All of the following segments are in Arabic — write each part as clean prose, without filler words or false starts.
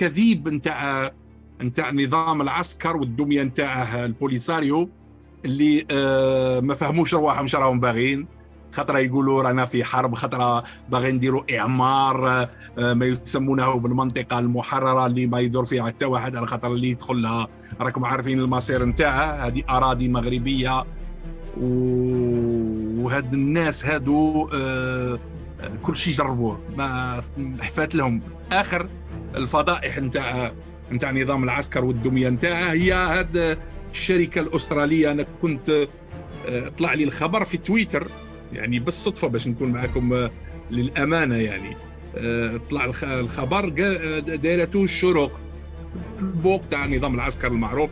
اكاذيب نتاع نظام العسكر والدميه نتاعه البوليساريو اللي ما فهموش رواحهم اش راهم باغيين. خطره يقولوا رانا في حرب، خطره باغي نديروا اعمار ما يسمونه بالمنطقه المحرره اللي ما يدور فيها حتى واحد، على خاطر اللي يدخل لها راكم عارفين المصير نتاعها، هذه اراضي مغربيه. وهاد الناس هادو كل شيء جربوه، ما حفات لهم. اخر الفضائح نتاع نظام العسكر والدميه نتاعها هي هاد الشركه الاستراليه. انا كنت طلع لي الخبر في تويتر يعني بالصدفه باش نكون معكم للامانه، يعني طلع الخبر دايرته الشروق البوق تاع نظام العسكر المعروف،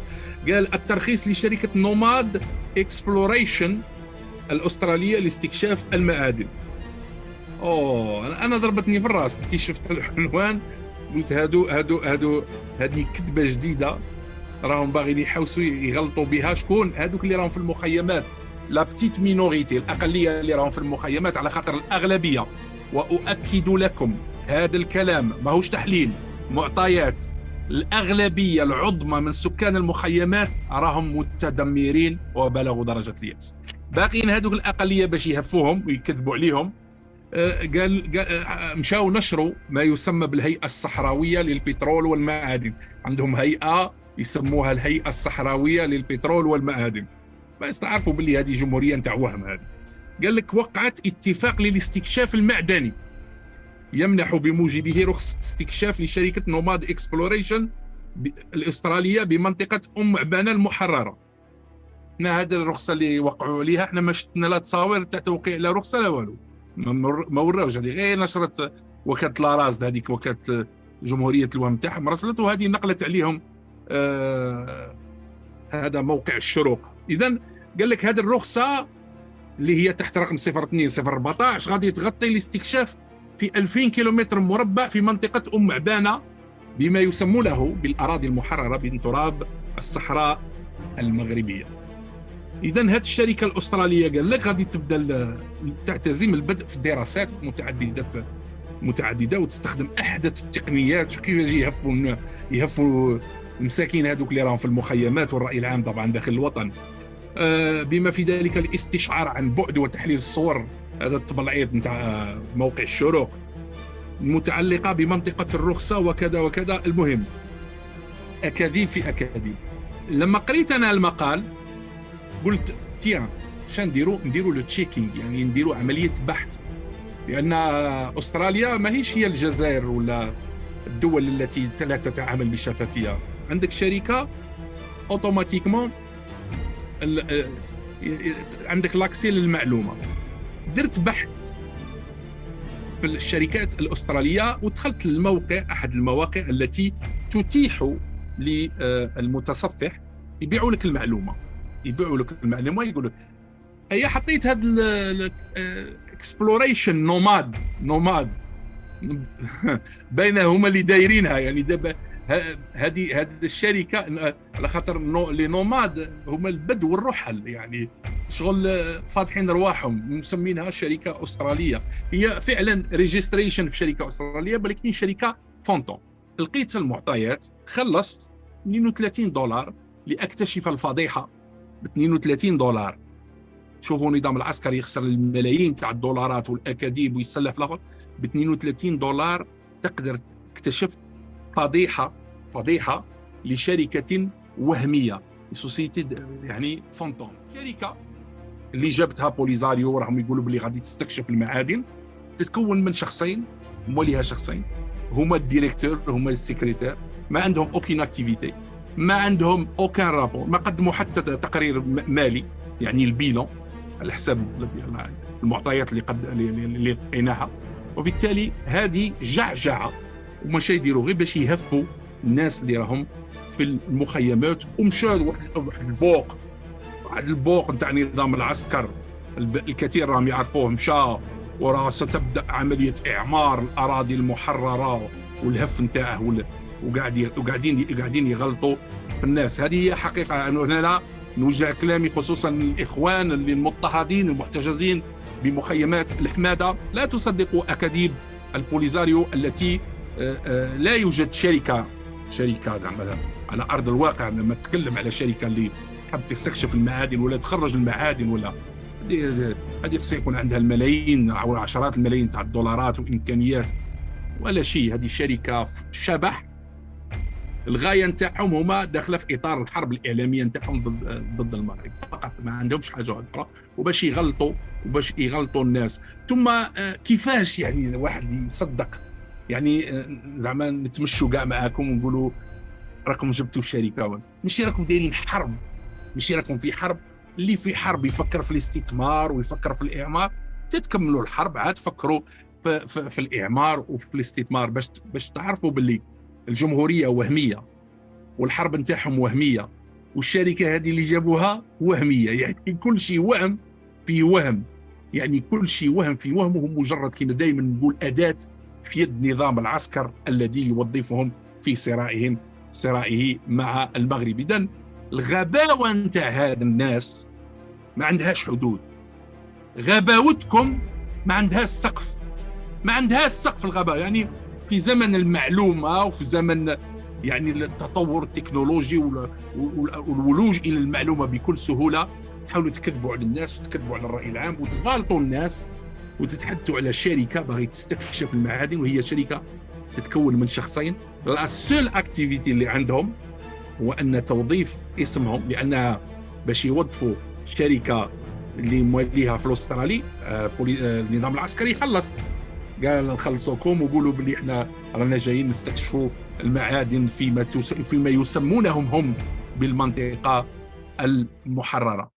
قال الترخيص لشركه نوماد اكسبلوريشن الاستراليه لاستكشاف المعادن. انا ضربتني في الراس كي شفت العنوان، قلت هادو هذه كذبه جديده راهم باغيين يحاوسوا يغلطوا بها. شكون هذوك اللي راهم في المخيمات؟ لا بتيت مينوريتي، الاقليه اللي راهم في المخيمات، على خاطر الاغلبيه. واؤكد لكم هذا الكلام ماهوش تحليل، معطيات. الاغلبيه العظمى من سكان المخيمات راهم متدمرين وبلغوا درجه الياس. باقيين هذوك الاقليه باش يهفوهم ويكذبوا عليهم. قال مشاو نشروا ما يسمى بالهيئه الصحراويه للبترول والمعادن. عندهم هيئه يسموها الهيئه الصحراويه للبترول والمعادن، بس تعرفوا باللي هذه جمهوريه نتاع وهم. هذه قال لك وقعت اتفاق للاستكشاف المعدني يمنح بموجبه رخصه استكشاف لشركه نوماد اكسبلوريشن الاستراليه بمنطقه عبانه المحرره. احنا هذه الرخصه اللي وقعوا عليها احنا ما شفنا لا تصاوير تاع توقيع لا رخصه لا والو، ما وراوش. هذه غير نشرت وكاله لاراز، هذيك وكاله جمهوريه الوهم تاعهم مرسلت، وهذه نقلت عليهم هذا موقع الشروق. اذا قال لك هذه الرخصه اللي هي تحت رقم 02/014 غادي تغطي الاستكشاف في 2000 كيلومتر مربع في منطقه عبانه بما يسمونه بالاراضي المحرره من تراب الصحراء المغربيه. اذا هذه الشركه الاستراليه قال لك غادي تبدا تعتزم البدء في دراسات متعدده وتستخدم احدث التقنيات. كيف يجي يهفوا المساكين هذوك اللي راهم في المخيمات والراي العام طبعا داخل الوطن، بما في ذلك الاستشعار عن بعد وتحليل الصور. هذا التبلعيط نتاع موقع الشروق المتعلقه بمنطقه الرخصه وكذا وكذا. المهم اكاذيب في اكاذيب. لما قريت انا المقال قلت تيان شان نديروا لو تشيكينج، يعني نديروا عمليه بحث، لان استراليا ماهيش هي الجزائر ولا الدول التي لا تتعامل بشفافيه. عندك شركه اوتوماتيكمون عندك لاكسي للمعلومه. درت بحث في الشركات الاستراليه ودخلت للموقع، احد المواقع التي تتيح للمتصفح يبيعوا لك المعلومه، يقول لك هي حطيت هذا الاكسبلوريشن نوماد بينهما اللي دايرينها. يعني دابا هذه الشركه على خاطر لي نوماد هما البدو والرحل، يعني شغل فاتحين رواحهم، مسمينها شركه استراليه. هي فعلا ريجستريشن في شركه استراليه ولكن شركه فونتون. لقيت المعطيات، خلصت $32 لاكتشف الفضيحه. ب $32 شوفوا نظام العسكر يخسر الملايين تاع الدولارات والاكاذيب ويسلف لفظ. ب $32 تقدر اكتشفت فضيحه لشركه وهميه، سوسيتي يعني فونتوم. شركه اللي جابتها بوليزاريو راهم يقولوا بلي غادي تستكشف المعادن، تتكون من شخصين، موليها شخصين، هما الديريكتور هما السكرتير، ما عندهم اوكين اكتيفيتي، ما عندهم اوكان رابور، ما قدموا حتى تقرير مالي يعني البيلون على حساب المعطيات اللي لقيناها. وبالتالي هذه جعجعه وماشي يديروا غير باش يهفوا الناس اللي راهم في المخيمات. ومشاو واحد البوق نتاع نظام العسكر الكثير راهم يعرفوه، مشى وراه ستبدا عمليه اعمار الاراضي المحرره والهف نتاعه، وقاعدين يغلطوا في الناس. هذه هي حقيقه. انا هنا نوجه كلامي خصوصا الاخوان اللي المضطهدين المحتجزين بمخيمات الحماده، لا تصدقوا اكاذيب البوليزاريو التي لا يوجد شركه شركه زعما على ارض الواقع، لما تتكلم على شركه اللي تحب تستكشف المعادن ولا تخرج المعادن، ولا هذه خصها يكون عندها الملايين او عشرات الملايين تاع الدولارات وامكانيات، ولا شيء. هذه شركه شبح. الغايه نتاعهم هما داخله في اطار الحرب الاعلاميه نتاعهم ضد المغرب فقط، ما عندهمش حاجه اخرى، وباش يغلطوا الناس. ثم كيفاش يعني الواحد يصدق؟ يعني زعما نتمشوا كاع معاكم ونقولوا راكم جبتوا الشركه، ماشي راكم دايرين حرب، ماشي راكم في حرب. اللي في حرب يفكر في الاستثمار ويفكر في الاعمار، تتكملوا الحرب عاد فكروا في الاعمار وفي الاستثمار، باش تعرفوا باللي الجمهوريه وهميه والحرب نتاعهم وهميه، والشركه هذه اللي جابوها وهميه. يعني كل شيء وهم في وهم، يعني كل شيء وهم في وهم، وهم مجرد كما دائما نقول اداه في يد نظام العسكر الذي يوظفهم في صراعه مع المغرب. اذا الغباوه نتاع هذا الناس ما عندهاش حدود، غباوتكم ما عندهاش سقف، ما عندهاش سقف الغباء. يعني في زمن المعلومه وفي زمن يعني التطور التكنولوجي والولوج الى المعلومه بكل سهوله، تحاولوا تكذبوا على الناس وتكذبوا على الراي العام وتغالطوا الناس وتتحدثوا على شركه باغي تستكشف المعادن، وهي شركه تتكون من شخصين. لا سول اكتيفيتي اللي عندهم هو ان توظيف اسمهم، لانها باش يوظفوا شركه اللي مواليها في الاسترالي النظام العسكري خلص قال نخلصوكم وقولوا باللي احنا رانا جايين نستكشفوا المعادن فيما يسمونهم هم بالمنطقه المحرره.